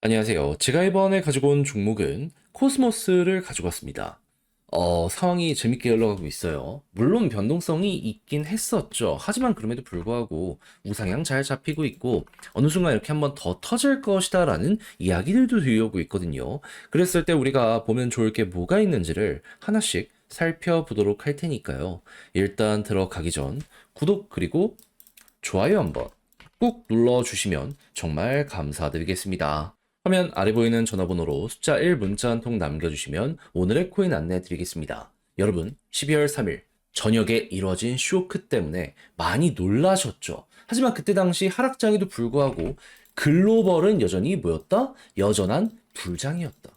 안녕하세요. 제가 이번에 가지고 온 종목은 코스모스를 가지고 왔습니다. 상황이 재밌게 흘러가고 있어요. 물론 변동성이 있긴 했었죠. 하지만 그럼에도 불구하고 우상향 잘 잡히고 있고 어느 순간 이렇게 한번 더 터질 것이다라는 이야기들도 들려오고 있거든요. 그랬을 때 우리가 보면 좋을 게 뭐가 있는지를 하나씩 살펴보도록 할 테니까요. 일단 들어가기 전 구독 그리고 좋아요 한번 꾹 눌러주시면 정말 감사드리겠습니다. 화면 아래 보이는 전화번호로 숫자 1 문자 한 통 남겨주시면 오늘의 코인 안내 드리겠습니다. 여러분, 12월 3일 저녁에 이뤄진 쇼크 때문에 많이 놀라셨죠? 하지만 그때 당시 하락장에도 불구하고 글로벌은 여전히 뭐였다? 여전한 불장이었다.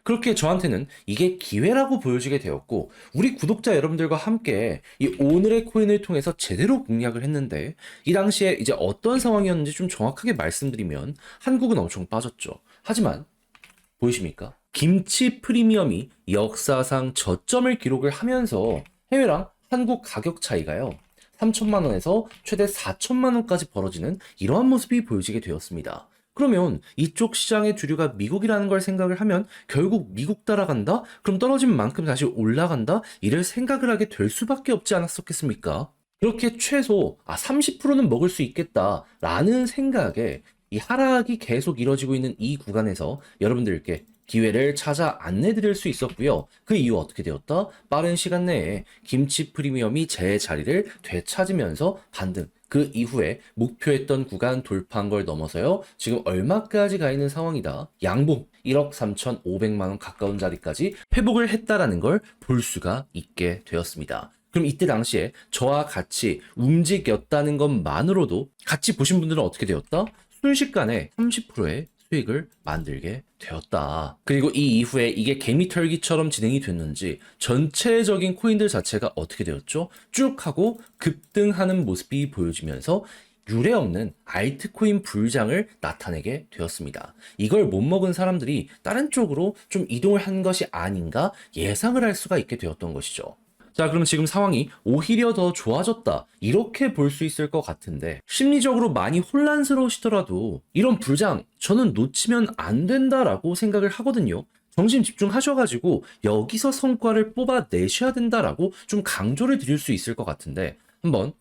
그렇게 저한테는 이게 기회라고 보여지게 되었고, 우리 구독자 여러분들과 함께 이 오늘의 코인을 통해서 제대로 공략을 했는데, 이 당시에 이제 어떤 상황이었는지 좀 정확하게 말씀드리면, 한국은 엄청 빠졌죠. 하지만, 보이십니까? 김치 프리미엄이 역사상 저점을 기록을 하면서 해외랑 한국 가격 차이가요. 3천만 원에서 최대 4천만 원까지 벌어지는 이러한 모습이 보여지게 되었습니다. 그러면 이쪽 시장의 주류가 미국이라는 걸 생각을 하면 결국 미국 따라간다? 그럼 떨어진 만큼 다시 올라간다? 이를 생각을 하게 될 수밖에 없지 않았었겠습니까? 그렇게 최소 30%는 먹을 수 있겠다라는 생각에 이 하락이 계속 이뤄지고 있는 이 구간에서 여러분들께 기회를 찾아 안내 드릴 수 있었고요. 그 이후 어떻게 되었다? 빠른 시간 내에 김치 프리미엄이 제 자리를 되찾으면서 반등. 그 이후에 목표했던 구간 돌파한 걸 넘어서요. 지금 얼마까지 가 있는 상황이다. 양봉 1억 3,500만 원 가까운 자리까지 회복을 했다라는 걸 볼 수가 있게 되었습니다. 그럼 이때 당시에 저와 같이 움직였다는 것만으로도 같이 보신 분들은 어떻게 되었다? 순식간에 30%의 수익을 만들게 되었다. 그리고 이 이후에 이게 개미털기처럼 진행이 됐는지 전체적인 코인들 자체가 어떻게 되었죠? 쭉 하고 급등하는 모습이 보여지면서 유례 없는 알트코인 불장을 나타내게 되었습니다. 이걸 못 먹은 사람들이 다른 쪽으로 좀 이동을 한 것이 아닌가 예상을 할 수가 있게 되었던 것이죠. 자, 그럼 지금 상황이 오히려 더 좋아졌다. 이렇게 볼 수 있을 것 같은데, 심리적으로 많이 혼란스러우시더라도, 이런 불장, 저는 놓치면 안 된다라고 생각을 하거든요. 정신 집중하셔가지고, 여기서 성과를 뽑아내셔야 된다라고 좀 강조를 드릴 수 있을 것 같은데,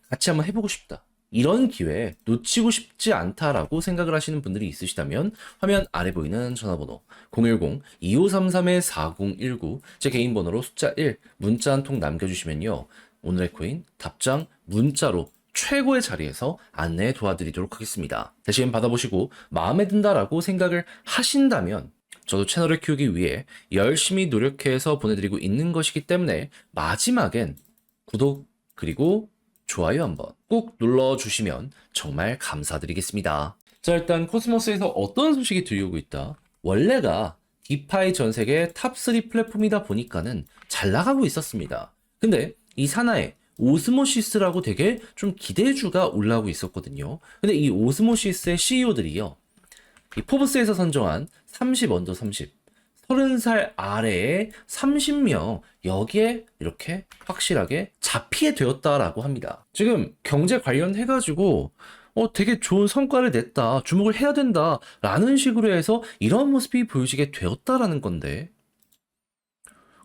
같이 한번 해보고 싶다. 이런 기회 놓치고 싶지 않다라고 생각을 하시는 분들이 있으시다면 화면 아래 보이는 전화번호 010-2533-4019 제 개인 번호로 숫자 1 문자 한 통 남겨주시면요. 오늘의 코인 답장 문자로 최고의 자리에서 안내 도와드리도록 하겠습니다. 대신 받아보시고 마음에 든다라고 생각을 하신다면 저도 채널을 키우기 위해 열심히 노력해서 보내드리고 있는 것이기 때문에 마지막엔 구독 그리고 좋아요 한번 꾹 눌러주시면 정말 감사드리겠습니다. 자, 일단 코스모스에서 어떤 소식이 들려오고 있다. 원래가 디파이 전 세계 탑3 플랫폼이다 보니까는 잘 나가고 있었습니다. 근데 이 산하에 오스모시스라고 되게 좀 기대주가 올라오고 있었거든요. 근데 이 오스모시스의 CEO들이요. 이 포브스에서 선정한 30 언더 30, 30살 아래의 30명 여기에 이렇게 확실하게 잡히게 되었다라고 합니다. 지금 경제 관련해가지고 되게 좋은 성과를 냈다, 주목을 해야 된다라는 식으로 해서 이런 모습이 보여지게 되었다라는 건데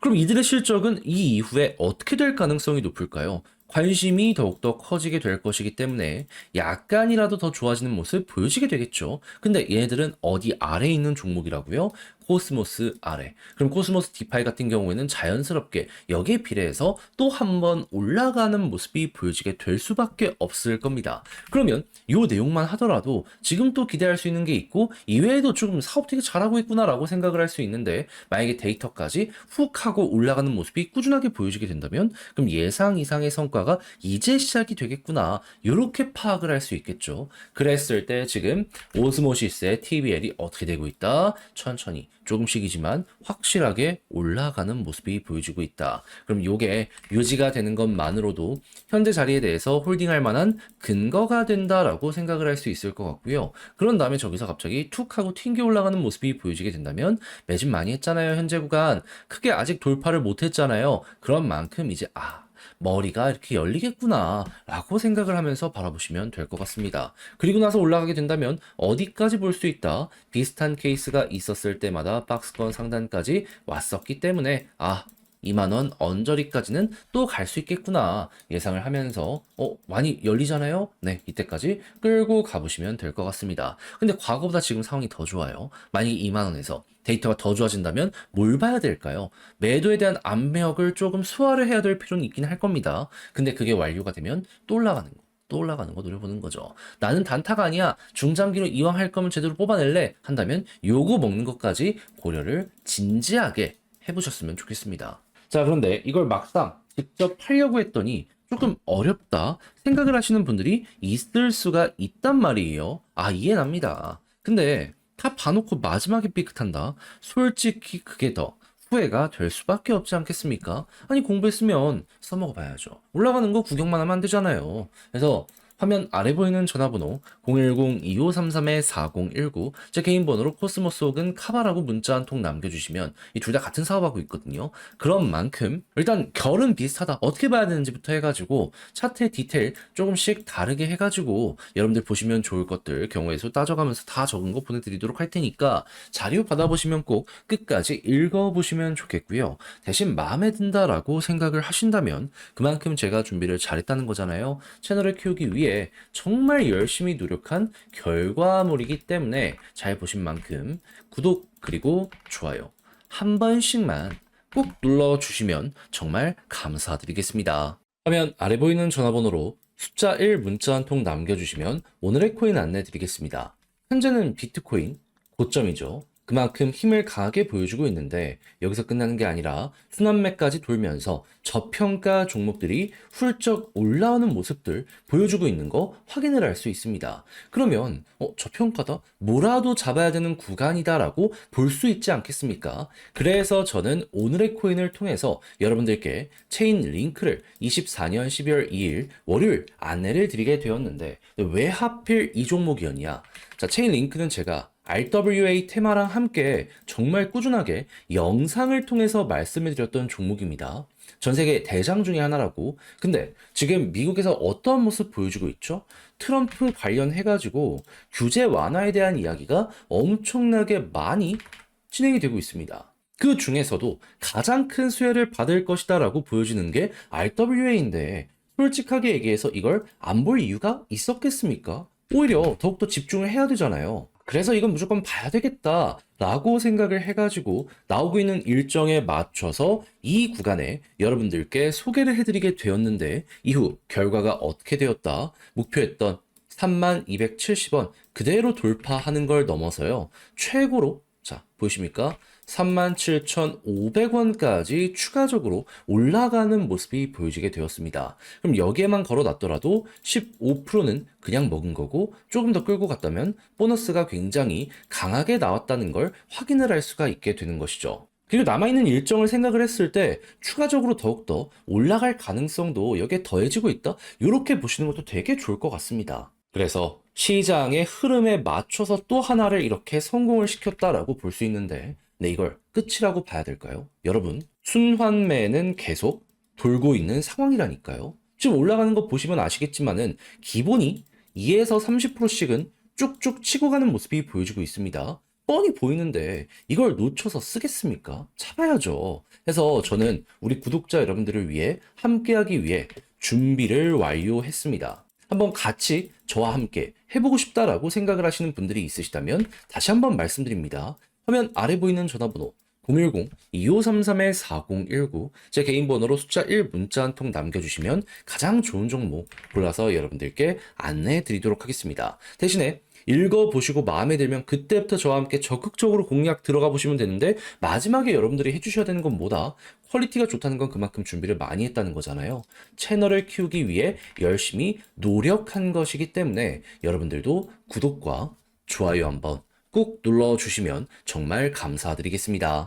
그럼 이들의 실적은 이 이후에 어떻게 될 가능성이 높을까요? 관심이 더욱더 커지게 될 것이기 때문에 약간이라도 더 좋아지는 모습 보여지게 되겠죠. 근데 얘네들은 어디 아래에 있는 종목이라고요? 코스모스 아래. 그럼 코스모스 디파이 같은 경우에는 자연스럽게 여기에 비례해서 또 한 번 올라가는 모습이 보여지게 될 수밖에 없을 겁니다. 그러면 이 내용만 하더라도 지금 또 기대할 수 있는 게 있고 이외에도 조금 사업 되게 잘하고 있구나라고 생각을 할 수 있는데 만약에 데이터까지 훅 하고 올라가는 모습이 꾸준하게 보여지게 된다면 그럼 예상 이상의 성과가 이제 시작이 되겠구나 이렇게 파악을 할 수 있겠죠. 그랬을 때 지금 오스모시스의 TBL이 어떻게 되고 있다? 천천히 조금씩이지만 확실하게 올라가는 모습이 보여지고 있다. 그럼 이게 유지가 되는 것만으로도 현재 자리에 대해서 홀딩할 만한 근거가 된다라고 생각을 할 수 있을 것 같고요. 그런 다음에 저기서 갑자기 툭 하고 튕겨 올라가는 모습이 보여지게 된다면 매집 많이 했잖아요. 현재 구간 크게 아직 돌파를 못 했잖아요. 그런 만큼 이제 머리가 이렇게 열리겠구나 라고 생각을 하면서 바라보시면 될 것 같습니다. 그리고 나서 올라가게 된다면 어디까지 볼 수 있다? 비슷한 케이스가 있었을 때마다 박스권 상단까지 왔었기 때문에 2만 원 언저리까지는 또 갈 수 있겠구나 예상을 하면서 많이 열리잖아요. 네, 이때까지 끌고 가보시면 될 것 같습니다. 근데 과거보다 지금 상황이 더 좋아요. 만약에 2만 원에서 데이터가 더 좋아진다면 뭘 봐야 될까요? 매도에 대한 압력을 조금 소화를 해야 될 필요는 있긴 할 겁니다. 근데 그게 완료가 되면 또 올라가는 거. 또 올라가는 거 노려보는 거죠. 나는 단타가 아니야. 중장기로 이왕 할 거면 제대로 뽑아낼래. 한다면 요거 먹는 것까지 고려를 진지하게 해보셨으면 좋겠습니다. 자, 그런데 이걸 막상 직접 하려고 했더니 조금 어렵다 생각을 하시는 분들이 있을 수가 있단 말이에요. 이해납니다. 근데 다 봐놓고 마지막에 삐끗한다? 솔직히 그게 더 후회가 될 수밖에 없지 않겠습니까? 아니, 공부했으면 써먹어봐야죠. 올라가는 거 구경만 하면 안 되잖아요. 그래서 화면 아래 보이는 전화번호 010-2533-4019 제 개인 번호로 코스모스 혹은 카바라고 문자 한 통 남겨주시면 이 둘 다 같은 사업하고 있거든요. 그런 만큼 일단 결은 비슷하다. 어떻게 봐야 되는지부터 해가지고 차트의 디테일 조금씩 다르게 해가지고 여러분들 보시면 좋을 것들 경우의 수 따져가면서 다 적은 거 보내드리도록 할 테니까 자료 받아보시면 꼭 끝까지 읽어보시면 좋겠고요. 대신 마음에 든다라고 생각을 하신다면 그만큼 제가 준비를 잘했다는 거잖아요. 채널을 키우기 위해 정말 열심히 노력한 결과물이기 때문에 잘 보신 만큼 구독 그리고 좋아요 한 번씩만 꼭 눌러주시면 정말 감사드리겠습니다. 화면 아래 보이는 전화번호로 숫자 1 문자 한 통 남겨주시면 오늘의 코인 안내 드리겠습니다. 현재는 비트코인 고점이죠. 그만큼 힘을 강하게 보여주고 있는데 여기서 끝나는 게 아니라 순환매까지 돌면서 저평가 종목들이 훌쩍 올라오는 모습들 보여주고 있는 거 확인을 할 수 있습니다. 그러면 저평가다? 뭐라도 잡아야 되는 구간이다라고 볼 수 있지 않겠습니까? 그래서 저는 오늘의 코인을 통해서 여러분들께 체인 링크를 24년 12월 2일 월요일 안내를 드리게 되었는데 왜 하필 이 종목이었냐? 자, 체인 링크는 제가 RWA 테마랑 함께 정말 꾸준하게 영상을 통해서 말씀을 드렸던 종목입니다. 전 세계 대장 중에 하나라고. 근데 지금 미국에서 어떤 모습 보여주고 있죠? 트럼프 관련해가지고 규제 완화에 대한 이야기가 엄청나게 많이 진행이 되고 있습니다. 그 중에서도 가장 큰 수혜를 받을 것이다 라고 보여지는 게 RWA인데 솔직하게 얘기해서 이걸 안 볼 이유가 있었겠습니까? 오히려 더욱더 집중을 해야 되잖아요. 그래서 이건 무조건 봐야 되겠다 라고 생각을 해가지고 나오고 있는 일정에 맞춰서 이 구간에 여러분들께 소개를 해드리게 되었는데 이후 결과가 어떻게 되었다? 목표했던 3270원 그대로 돌파하는 걸 넘어서요. 최고로 자 보이십니까? 37,500원까지 추가적으로 올라가는 모습이 보여지게 되었습니다. 그럼 여기에만 걸어놨더라도 15%는 그냥 먹은 거고 조금 더 끌고 갔다면 보너스가 굉장히 강하게 나왔다는 걸 확인을 할 수가 있게 되는 것이죠. 그리고 남아있는 일정을 생각을 했을 때 추가적으로 더욱더 올라갈 가능성도 여기에 더해지고 있다? 이렇게 보시는 것도 되게 좋을 것 같습니다. 그래서 시장의 흐름에 맞춰서 또 하나를 이렇게 성공을 시켰다라고 볼 수 있는데 네, 이걸 끝이라고 봐야 될까요? 여러분, 순환매는 계속 돌고 있는 상황이라니까요. 지금 올라가는 거 보시면 아시겠지만은 기본이 2에서 30%씩은 쭉쭉 치고 가는 모습이 보여지고 있습니다. 뻔히 보이는데 이걸 놓쳐서 쓰겠습니까? 참아야죠. 그래서 저는 우리 구독자 여러분들을 위해 함께하기 위해 준비를 완료했습니다. 한번 같이 저와 함께 해보고 싶다라고 생각을 하시는 분들이 있으시다면 다시 한번 말씀드립니다. 화면 아래 보이는 전화번호 010-2533-4019 제 개인 번호로 숫자 1 문자 한 통 남겨주시면 가장 좋은 종목 골라서 여러분들께 안내해 드리도록 하겠습니다. 대신에 읽어보시고 마음에 들면 그때부터 저와 함께 적극적으로 공략 들어가 보시면 되는데 마지막에 여러분들이 해주셔야 되는 건 뭐다? 퀄리티가 좋다는 건 그만큼 준비를 많이 했다는 거잖아요. 채널을 키우기 위해 열심히 노력한 것이기 때문에 여러분들도 구독과 좋아요 한번 꾹 눌러주시면 정말 감사드리겠습니다.